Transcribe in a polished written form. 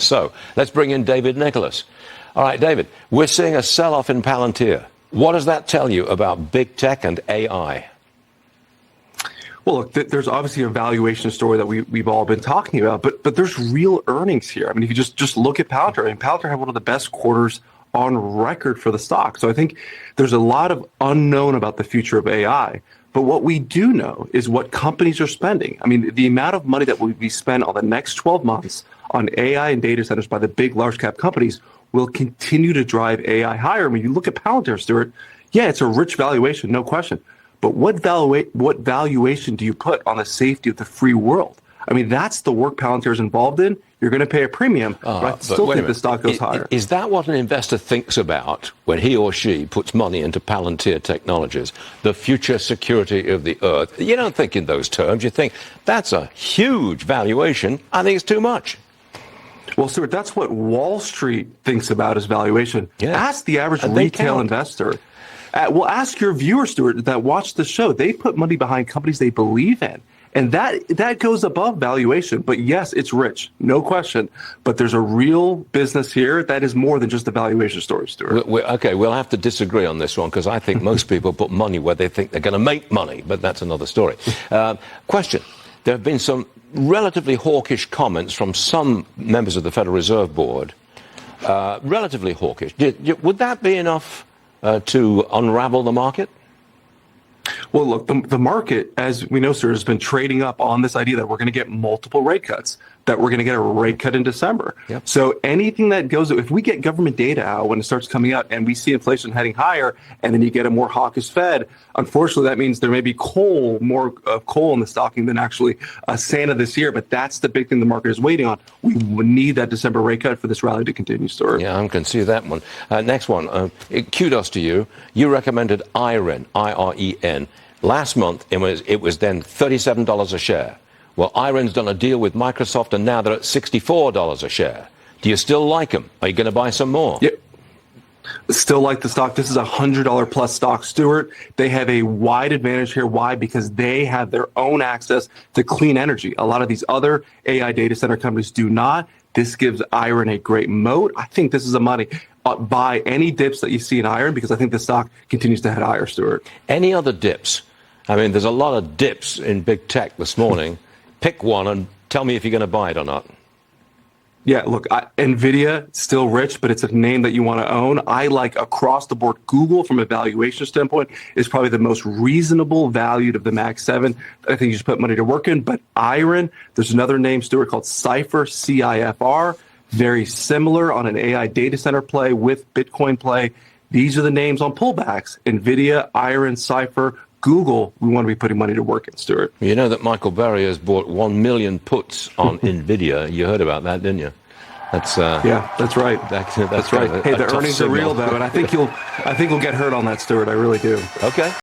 So let's bring in David Nicholas. All right, David, we're seeing a sell-off in Palantir. What does that tell you about big tech and AI? Well, look, there's obviously a valuation story that we've all been talking about, but there's real earnings here. I mean, if you just look at Palantir, I mean, Palantir had one of the best quarters on record for the stock. So I think there's a lot of unknown about the future of AI. But what we do know is what companies are spending. I mean, the amount of money that will be spent on the next 12 months on AI and data centers by the big large cap companies will continue to drive AI higher. I mean, you look at Palantir, Stuart, yeah, it's a rich valuation, no question. But what valuation do you put on the safety of the free world? I mean, that's the work Palantir is involved in. You're going to pay a premium, but I still think the stock goes higher. Is that what an investor thinks about when he or she puts money into Palantir Technologies, the future security of the earth? You don't think in those terms. You think, that's a huge valuation. I think it's too much. Well, Stuart, that's what Wall Street thinks about as valuation. Yeah. Ask the average retail investor. Well, ask your viewers, Stuart, that watch the show. They put money behind companies they believe in. And that goes above valuation. But yes, it's rich, no question. But there's a real business here that is more than just a valuation story, Stuart. Okay, we'll have to disagree on this one because I think most people put money where they think they're going to make money. But that's another story. Question. There have been some relatively hawkish comments from some members of the Federal Reserve Board. Relatively hawkish. Would that be enough to unravel the market? Well, look, the market, as we know, sir, has been trading up on this idea that we're going to get multiple rate cuts, that we're going to get a rate cut in December. Yep. So anything that goes, if we get government data out when it starts coming out and we see inflation heading higher and then you get a more hawkish Fed, unfortunately, that means there may be more coal in the stocking than actually Santa this year. But that's the big thing the market is waiting on. We need that December rate cut for this rally to continue, Stuart. Yeah, I can see that one. Next one. Kudos to you. You recommended IREN, I-R-E-N. Last month, it was then $37 a share. Well, IREN's done a deal with Microsoft, and now they're at $64 a share. Do you still like them? Are you going to buy some more? Yep. Still like the stock. This is a $100 plus stock, Stuart. They have a wide advantage here. Why? Because they have their own access to clean energy. A lot of these other AI data center companies do not. This gives IREN a great moat. I think this is a money. Buy any dips that you see in IREN because I think the stock continues to head higher, Stuart. Any other dips? I mean, there's a lot of dips in big tech this morning. Pick one and tell me if you're going to buy it or not. Yeah, look, NVIDIA, still rich, but it's a name that you want to own. I like across the board. Google, from a valuation standpoint, is probably the most reasonable valued of the Mag 7. I think you should put money to work in. But IREN, there's another name, Stuart, called Cipher, C-I-F-R. Very similar on an AI data center play with Bitcoin play. These are the names on pullbacks. NVIDIA, IREN, Cipher, Google, we want to be putting money to work in, Stuart. You know that Michael Burry has bought 1 million puts on NVIDIA. You heard about that, didn't you? That's yeah, that's right. That's right. Hey, the earnings are real, though, and I think you'll get hurt on that, Stuart. I really do. Okay.